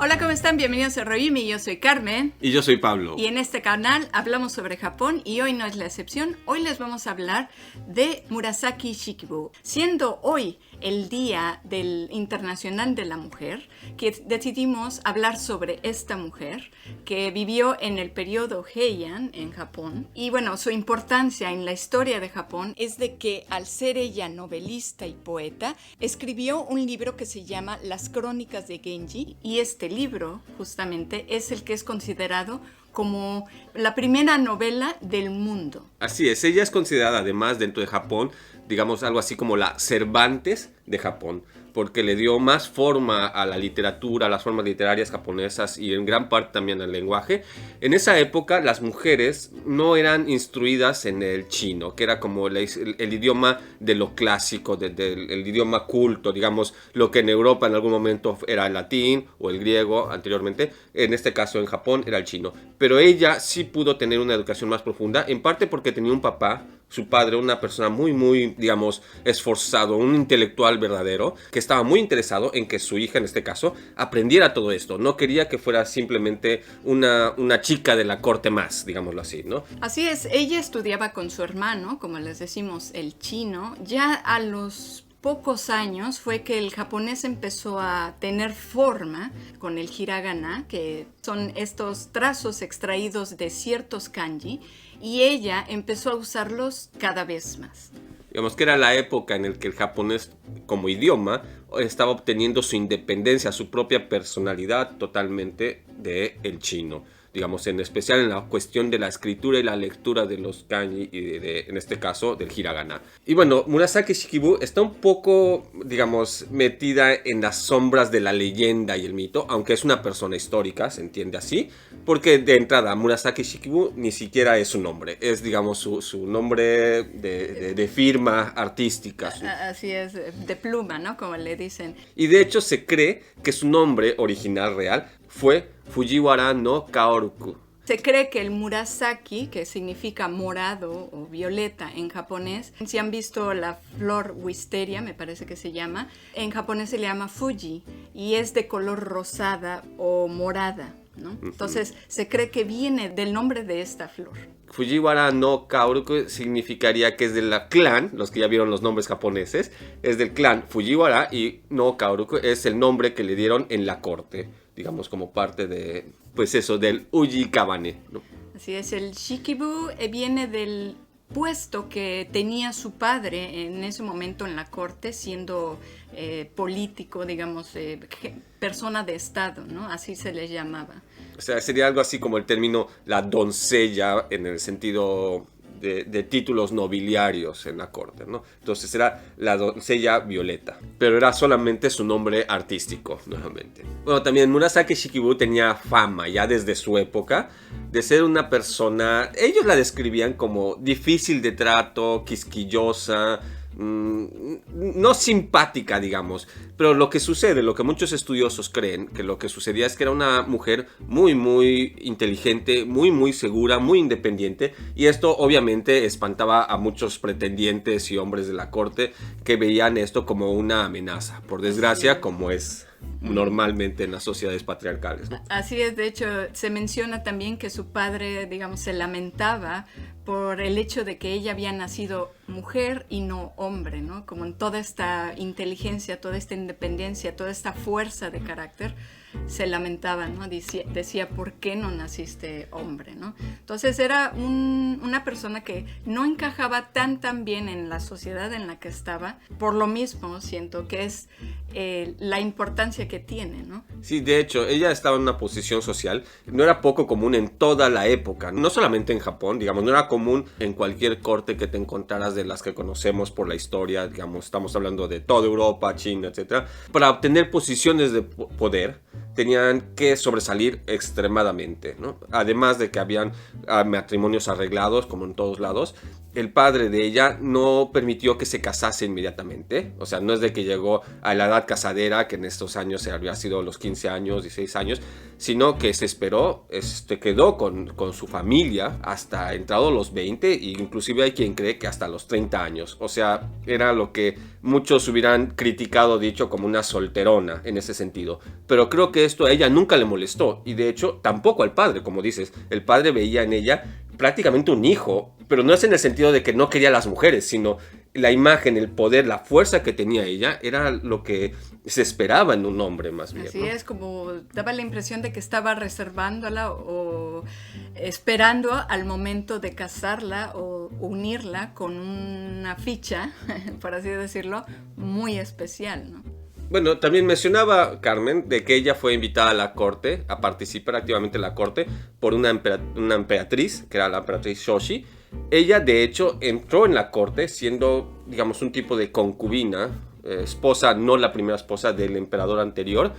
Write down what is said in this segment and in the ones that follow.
Hola, ¿cómo están? Bienvenidos a Roimi, yo soy Carmen. Y yo soy Pablo. Y en este canal hablamos sobre Japón y hoy no es la excepción. Hoy les vamos a hablar de Murasaki Shikibu. Siendo hoy el Día Internacional de la Mujer, que decidimos hablar sobre esta mujer que vivió en el periodo Heian en Japón. Y bueno, su importancia en la historia de Japón es de que al ser ella novelista y poeta, escribió un libro que se llama Las Crónicas de Genji, y este libro justamente es el que es considerado como la primera novela del mundo. Así es, ella es considerada además dentro de Japón, digamos algo así como la Cervantes de Japón, porque le dio más forma a la literatura, a las formas literarias japonesas y en gran parte también al lenguaje. En esa época las mujeres no eran instruidas en el chino, que era como el idioma de lo clásico, el idioma culto, digamos, lo que en Europa en algún momento era el latín o el griego anteriormente. En este caso en Japón era el chino. Pero ella sí pudo tener una educación más profunda, en parte porque tenía un papá, su padre, una persona muy, digamos, esforzado, un intelectual verdadero, que estaba muy interesado en que su hija, en este caso, aprendiera todo esto. No quería que fuera simplemente una chica de la corte más, digámoslo así, ¿no? Así es, ella estudiaba con su hermano, como les decimos, el chino. Ya a los pocos años fue que el japonés empezó a tener forma con el hiragana, que son estos trazos extraídos de ciertos kanji, y ella empezó a usarlos cada vez más. Digamos que era la época en la que el japonés como idioma estaba obteniendo su independencia, su propia personalidad totalmente del chino. Digamos, en especial en la cuestión de la escritura y la lectura de los kanji y en este caso del hiragana. Y bueno, Murasaki Shikibu está un poco, digamos, metida en las sombras de la leyenda y el mito, aunque es una persona histórica, se entiende así, porque de entrada Murasaki Shikibu ni siquiera es su nombre, es, digamos, su nombre de firma artística. Así es, de pluma, ¿no? Como le dicen. Y de hecho se cree que su nombre original real fue Fujiwara no Kaoruku. Se cree que el Murasaki, que significa morado o violeta en japonés, si han visto la flor wisteria, me parece que se llama, en japonés se le llama Fuji y es de color rosada o morada, ¿no? Entonces se cree que viene del nombre de esta flor. Fujiwara no Kaoruku significaría que es del clan, los que ya vieron los nombres japoneses, es del clan Fujiwara, y no Kaoruku es el nombre que le dieron en la corte, digamos como parte de, pues eso, del Uji Kabane, ¿no? Así es, el Shikibu viene del puesto que tenía su padre en ese momento en la corte, siendo político, digamos, persona de estado, ¿no? Así se le llamaba. O sea, sería algo así como el término la doncella en el sentido de títulos nobiliarios en la corte, ¿no? Entonces era la doncella Violeta, pero era solamente su nombre artístico, nuevamente. Bueno, también Murasaki Shikibu tenía fama ya desde su época de ser una persona, ellos la describían como difícil de trato, quisquillosa, no simpática, digamos, pero lo que sucede, lo que muchos estudiosos creen, que lo que sucedía es que era una mujer muy inteligente, muy segura, muy independiente, y esto obviamente espantaba a muchos pretendientes y hombres de la corte que veían esto como una amenaza, por desgracia, como es normalmente en las sociedades patriarcales, ¿no? Así es, de hecho, se menciona también que su padre, digamos, se lamentaba por el hecho de que ella había nacido mujer y no hombre, ¿no? Como en toda esta inteligencia, toda esta independencia, toda esta fuerza de carácter, se lamentaba, ¿no? Decía, ¿por qué no naciste hombre, ¿no? Entonces era una persona que no encajaba tan bien en la sociedad en la que estaba, por lo mismo siento que es la importancia que tiene, ¿no? Sí, de hecho, ella estaba en una posición social, no era poco común en toda la época, no solamente en Japón, digamos, no era común en cualquier corte que te encontraras de las que conocemos por la historia, digamos, estamos hablando de toda Europa, China, etc. Para obtener posiciones de poder, tenían que sobresalir extremadamente, ¿no? Además de que habían matrimonios arreglados, como en todos lados, el padre de ella no permitió que se casase inmediatamente. O sea, no es de que llegó a la edad casadera, que en estos años se había sido los 15 años, 16 años, sino que se esperó, quedó con su familia hasta entrado los 20, e inclusive hay quien cree que hasta los 30 años. O sea, era lo que muchos hubieran criticado, dicho, como una solterona en ese sentido. Pero creo que esto a ella nunca le molestó, y de hecho tampoco al padre, como dices. El padre veía en ella prácticamente un hijo, pero no es en el sentido de que no quería a las mujeres, sino la imagen, el poder, la fuerza que tenía ella era lo que se esperaba en un hombre, más bien. Así ¿no? es, como daba la impresión de que estaba reservándola o esperando al momento de casarla o unirla con una ficha, por así decirlo, muy especial, ¿no? Bueno, también mencionaba Carmen de que ella fue invitada a la corte, a participar activamente en la corte, por una emperatriz, que era la emperatriz Shoshi. Ella, de hecho, entró en la corte siendo, digamos, un tipo de concubina, esposa, no la primera esposa del emperador anterior,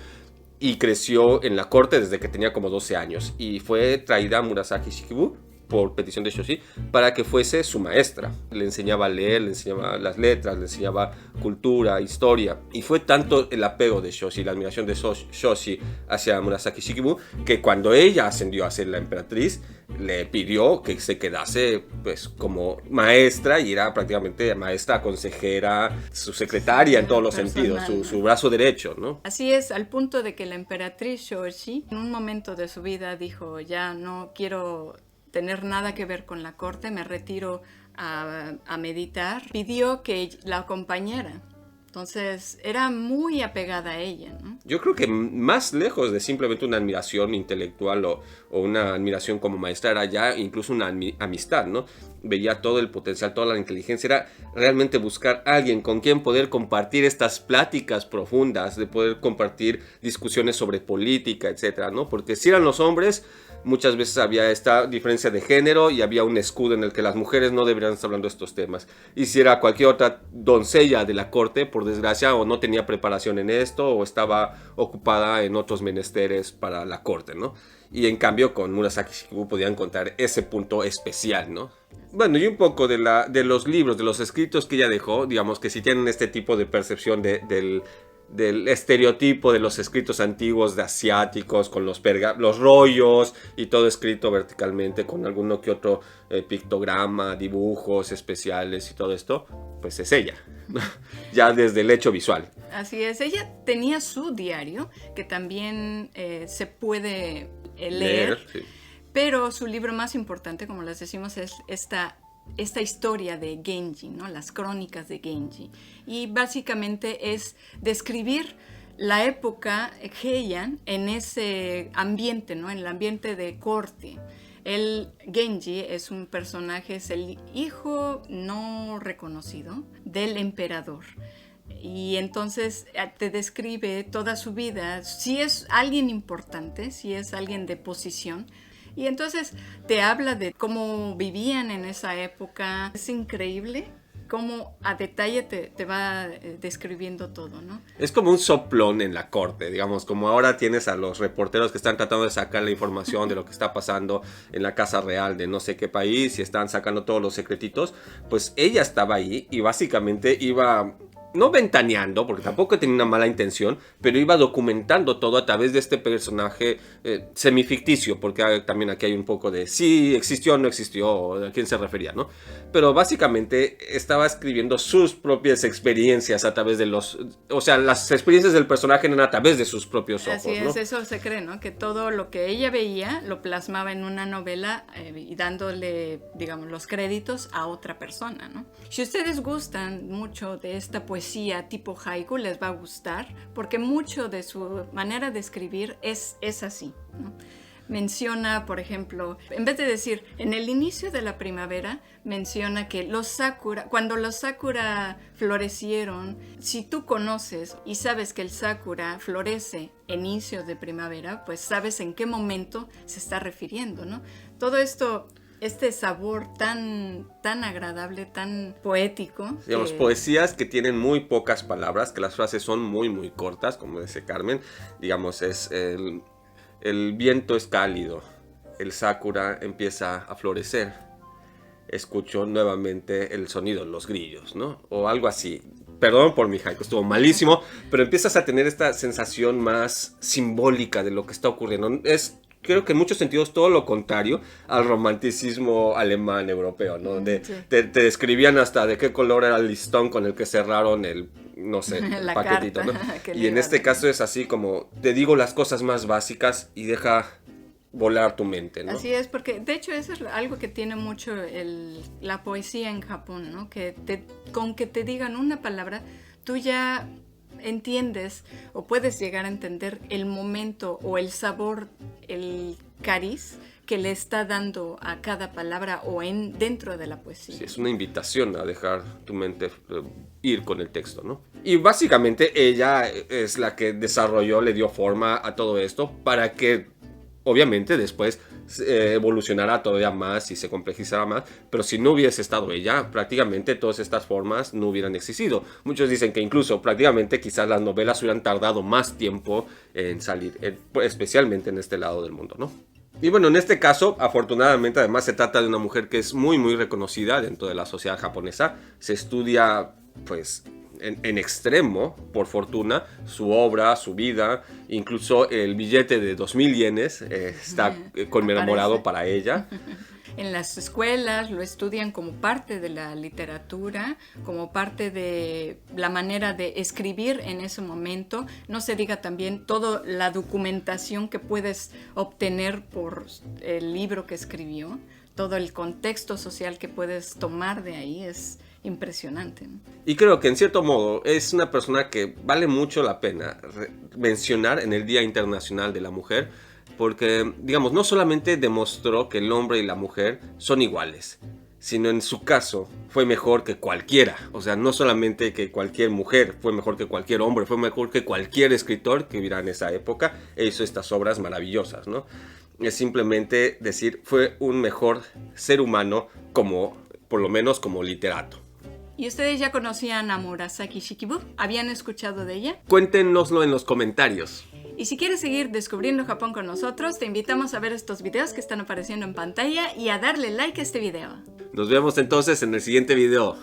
y creció en la corte desde que tenía como 12 años. Y fue traída a Murasaki Shikibu por petición de Shoshi, para que fuese su maestra. Le enseñaba a leer, le enseñaba las letras, le enseñaba cultura, historia. Y fue tanto el apego de Shoshi, la admiración de Shoshi hacia Murasaki Shikibu, que cuando ella ascendió a ser la emperatriz, le pidió que se quedase pues como maestra, y era prácticamente maestra, consejera, su secretaria en todos los sentidos, su brazo derecho, ¿no? Así es, al punto de que la emperatriz Shoshi en un momento de su vida dijo, ya no quiero tener nada que ver con la corte, me retiro a meditar. Pidió que la acompañara. Entonces era muy apegada a ella, ¿no? Yo creo que más lejos de simplemente una admiración intelectual o una admiración como maestra, era ya incluso una amistad, ¿no? Veía todo el potencial, toda la inteligencia. Era realmente buscar a alguien con quien poder compartir estas pláticas profundas, de poder compartir discusiones sobre política, etcétera, ¿no? Porque si eran los hombres, muchas veces había esta diferencia de género y había un escudo en el que las mujeres no deberían estar hablando de estos temas. Y si era cualquier otra doncella de la corte, por desgracia, o no tenía preparación en esto, o estaba ocupada en otros menesteres para la corte, ¿no? Y en cambio con Murasaki Shikibu podían encontrar ese punto especial, ¿no? Bueno, y un poco de los libros, de los escritos que ella dejó, digamos que si tienen este tipo de percepción del estereotipo de los escritos antiguos de asiáticos, con los rollos y todo escrito verticalmente, con alguno que otro pictograma, dibujos especiales y todo esto, pues es ella, ¿no? Ya desde el hecho visual. Así es, ella tenía su diario, que también se puede leer, Sí. Pero su libro más importante, como les decimos, es esta historia de Genji, ¿no? Las crónicas de Genji. Y básicamente es describir la época Heian en ese ambiente, ¿no? En el ambiente de corte. El Genji es un personaje, es el hijo no reconocido del emperador. Y entonces te describe toda su vida, si es alguien importante, si es alguien de posición. Y entonces te habla de cómo vivían en esa época. Es increíble cómo a detalle te va describiendo todo, ¿no? Es como un soplón en la corte, digamos, como ahora tienes a los reporteros que están tratando de sacar la información de lo que está pasando en la casa real de no sé qué país y están sacando todos los secretitos. Pues ella estaba ahí y básicamente iba, no ventaneando, porque tampoco tenía una mala intención, pero iba documentando todo a través de este personaje semificticio, porque también aquí hay un poco de sí existió o no existió, a quién se refería, ¿no? Pero básicamente estaba escribiendo sus propias experiencias a través de o sea, las experiencias del personaje eran a través de sus propios ojos, Así es, ¿no? eso se cree, ¿no? Que todo lo que ella veía lo plasmaba en una novela y dándole, digamos, los créditos a otra persona, ¿no? Si ustedes gustan mucho de esta poesía tipo haiku, les va a gustar, porque mucho de su manera de escribir es así, ¿no? Menciona, por ejemplo, en vez de decir en el inicio de la primavera, menciona que cuando los sakura florecieron, si tú conoces y sabes que el sakura florece en inicio de primavera, pues sabes en qué momento se está refiriendo, ¿no? Todo esto, este sabor tan agradable, tan poético. Digamos, poesías que tienen muy pocas palabras, que las frases son muy, muy cortas, como dice Carmen. Digamos, es el viento es cálido, el sakura empieza a florecer. escucho nuevamente el sonido de los grillos, ¿no? O algo así. Perdón por mi haiku, estuvo malísimo, pero empiezas a tener esta sensación más simbólica de lo que está ocurriendo. Creo que en muchos sentidos todo lo contrario al romanticismo alemán europeo, ¿no? Donde te describían hasta de qué color era el listón con el que cerraron el, no sé, el paquetito, ¿no? Y en este caso es así como, te digo las cosas más básicas y deja volar tu mente, ¿no? Así es, porque de hecho eso es algo que tiene mucho la poesía en Japón, ¿no? Que con que te digan una palabra, tú ya entiendes o puedes llegar a entender el momento o el sabor, el cariz que le está dando a cada palabra o dentro de la poesía. Sí, es una invitación a dejar tu mente ir con el texto, ¿no? Y básicamente ella es la que desarrolló, le dio forma a todo esto para que obviamente después evolucionará todavía más y se complejizará más, pero si no hubiese estado ella, prácticamente todas estas formas no hubieran existido. Muchos dicen que incluso prácticamente quizás las novelas hubieran tardado más tiempo en salir, especialmente en este lado del mundo, ¿no? Y bueno, en este caso, afortunadamente, además se trata de una mujer que es muy, muy reconocida dentro de la sociedad japonesa. Se estudia, pues, en extremo, por fortuna, su obra, su vida, incluso el billete de 2.000 yenes está conmemorado para ella. En las escuelas lo estudian como parte de la literatura, como parte de la manera de escribir en ese momento. No se diga también toda la documentación que puedes obtener por el libro que escribió, todo el contexto social que puedes tomar de ahí es impresionante, ¿no? Y creo que en cierto modo es una persona que vale mucho la pena mencionar en el Día Internacional de la Mujer, porque, digamos, no solamente demostró que el hombre y la mujer son iguales, sino en su caso fue mejor que cualquiera. O sea, no solamente que cualquier mujer fue mejor que cualquier hombre, fue mejor que cualquier escritor que viviera en esa época e hizo estas obras maravillosas, ¿no? Es simplemente decir, fue un mejor ser humano como, por lo menos como literato. ¿Y ustedes ya conocían a Murasaki Shikibu? ¿Habían escuchado de ella? Cuéntenoslo en los comentarios. Y si quieres seguir descubriendo Japón con nosotros, te invitamos a ver estos videos que están apareciendo en pantalla y a darle like a este video. Nos vemos entonces en el siguiente video.